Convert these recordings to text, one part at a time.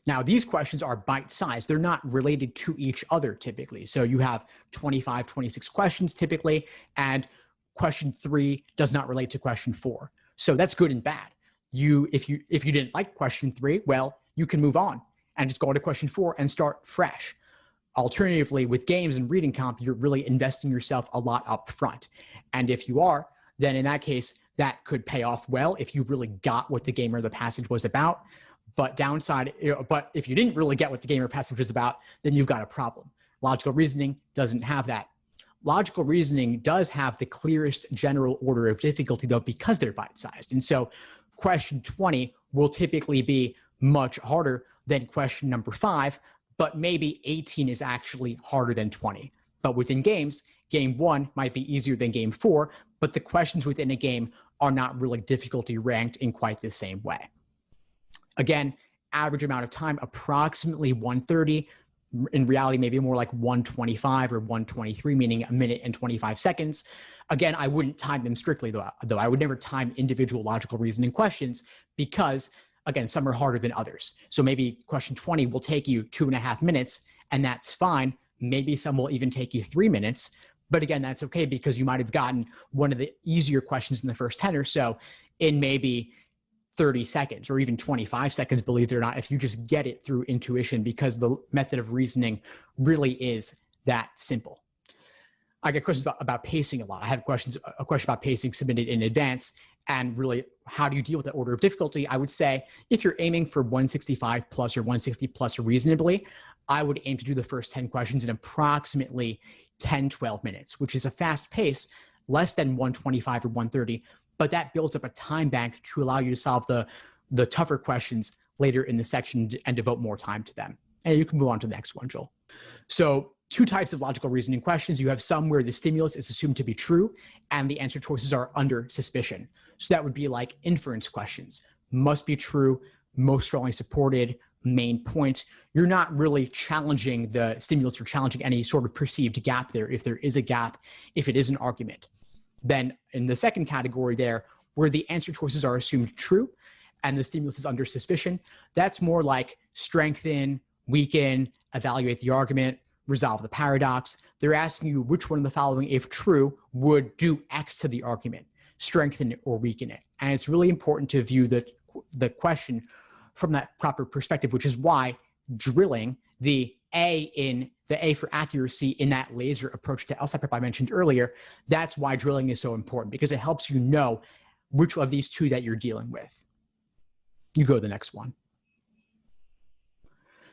Now, these questions are bite-sized. They're not related to each other typically. So you have 25, 26 questions typically, and question 3 does not relate to question 4. So that's good and bad. If you didn't like question 3, well, you can move on and just go to question 4 and start fresh. Alternatively, with games and reading comp, you're really investing yourself a lot up front. And if you are, then in that case, that could pay off well if you really got what the game or the passage was about. But but if you didn't really get what the game or passage was about, then you've got a problem. Logical reasoning doesn't have that. Logical reasoning does have the clearest general order of difficulty, though, because they're bite-sized. And so question 20 will typically be much harder than question number 5, but maybe 18 is actually harder than 20. But within games, game 1 might be easier than game 4, but the questions within a game are not really difficulty ranked in quite the same way. Again, average amount of time, approximately 130. In reality, maybe more like 125 or 123, meaning a minute and 25 seconds. Again, I wouldn't time them strictly, though. I would never time individual logical reasoning questions because, again, some are harder than others. So maybe question 20 will take you 2.5 minutes, and that's fine. Maybe some will even take you 3 minutes. But again, that's okay because you might have gotten one of the easier questions in the first 10 or so in maybe 30 seconds or even 25 seconds, believe it or not, if you just get it through intuition, because the method of reasoning really is that simple. I get questions about pacing a lot. I have a question about pacing submitted in advance, and really, how do you deal with that order of difficulty? I would say if you're aiming for 165 plus or 160 plus reasonably, I would aim to do the first 10 questions in approximately 10, 12 minutes, which is a fast pace, less than 125 or 130, but that builds up a time bank to allow you to solve the tougher questions later in the section and devote more time to them. And you can move on to the next one, Joel. So 2 types of logical reasoning questions. You have some where the stimulus is assumed to be true and the answer choices are under suspicion. So that would be like inference questions. Must be true, most strongly supported, main point. You're not really challenging the stimulus or challenging any sort of perceived gap there, if there is a gap, if it is an argument. Then in the second category there, where the answer choices are assumed true and the stimulus is under suspicion, that's more like strengthen, weaken, evaluate the argument, resolve the paradox. They're asking you which one of the following, if true, would do X to the argument, strengthen it or weaken it. And it's really important to view the question from that proper perspective, which is why drilling the A for accuracy in that laser approach to LSAT prep I mentioned earlier, that's why drilling is so important, because it helps you know which of these 2 that you're dealing with. You go to the next one.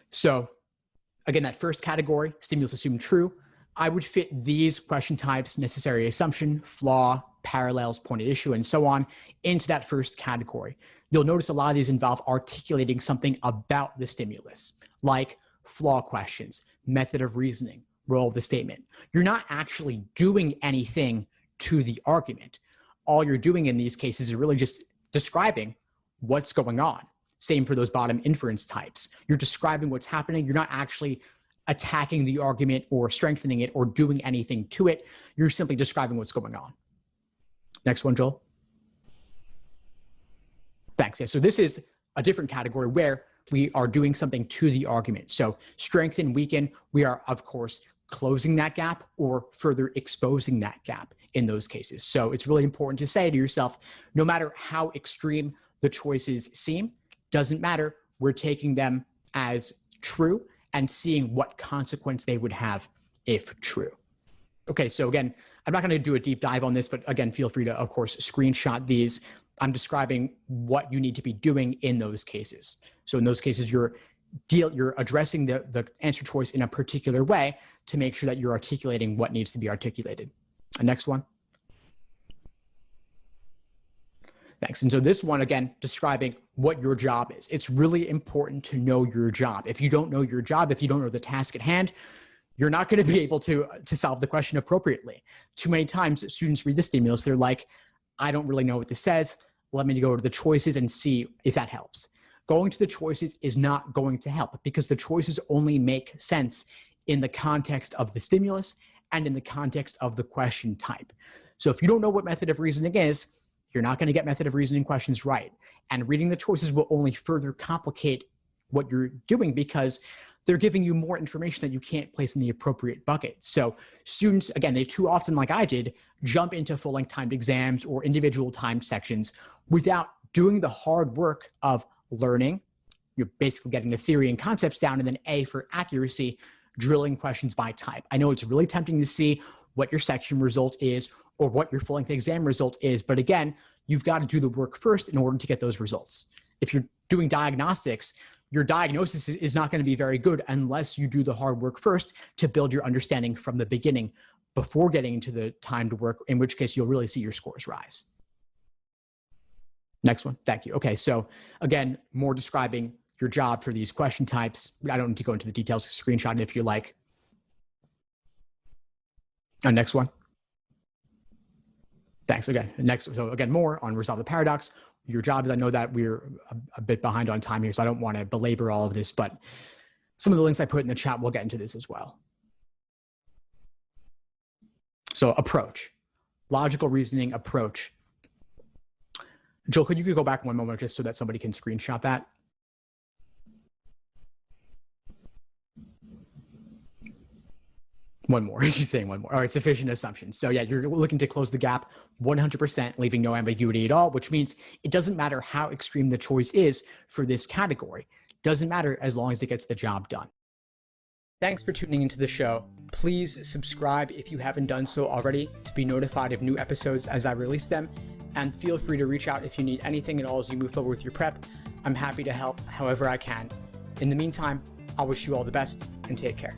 So again, that first category, stimulus assumed true, I would fit these question types, necessary assumption, flaw, parallels, pointed issue, and so on, into that first category. You'll notice a lot of these involve articulating something about the stimulus, like flaw questions, method of reasoning, role of the statement. You're not actually doing anything to the argument. All you're doing in these cases is really just describing what's going on. Same for those bottom inference types. You're describing what's happening. You're not actually attacking the argument or strengthening it or doing anything to it. You're simply describing what's going on. Next one, Joel. Thanks. Yeah, so this is a different category where we are doing something to the argument. So strengthen, weaken, we are, of course, closing that gap or further exposing that gap in those cases. So it's really important to say to yourself, no matter how extreme the choices seem, doesn't matter, we're taking them as true and seeing what consequence they would have if true. Okay, so again, I'm not going to do a deep dive on this, but again, feel free to, of course, screenshot these. I'm describing what you need to be doing in those cases. So in those cases, you're addressing the answer choice in a particular way to make sure that you're articulating what needs to be articulated. Next one. Thanks. And so this one, again, describing what your job is. It's really important to know your job. If you don't know your job, if you don't know the task at hand, you're not going to be able to solve the question appropriately. Too many times students read the stimulus, they're like, I don't really know what this says. Let me go to the choices and see if that helps. Going to the choices is not going to help because the choices only make sense in the context of the stimulus and in the context of the question type. So if you don't know what method of reasoning is, you're not going to get method of reasoning questions right. And reading the choices will only further complicate what you're doing because they're giving you more information that you can't place in the appropriate bucket. So students, again, they too often, like I did, jump into full-length timed exams or individual timed sections without doing the hard work of learning. You're basically getting the theory and concepts down, and then A for accuracy, drilling questions by type. I know it's really tempting to see what your section result is or what your full-length exam result is, but again, you've got to do the work first in order to get those results. If you're doing diagnostics, your diagnosis is not going to be very good unless you do the hard work first to build your understanding from the beginning before getting into the timed work, in which case you'll really see your scores rise. Next one. Thank you. Okay, so again, more describing your job for these question types. I don't need to go into the details, screenshot it if you like. Next one. Thanks. Again, next. So again, more on resolve the paradox. Your job is, I know that we're a bit behind on time here, so I don't want to belabor all of this, but some of the links I put in the chat, we'll get into this as well. So approach, logical reasoning approach. Joel, could you go back one moment just so that somebody can screenshot that? One more. She's saying one more. All right, sufficient assumptions. So yeah, you're looking to close the gap 100%, leaving no ambiguity at all, which means it doesn't matter how extreme the choice is for this category. Doesn't matter as long as it gets the job done. Thanks for tuning into the show. Please subscribe if you haven't done so already to be notified of new episodes as I release them. And feel free to reach out if you need anything at all as you move forward with your prep. I'm happy to help however I can. In the meantime, I'll wish you all the best and take care.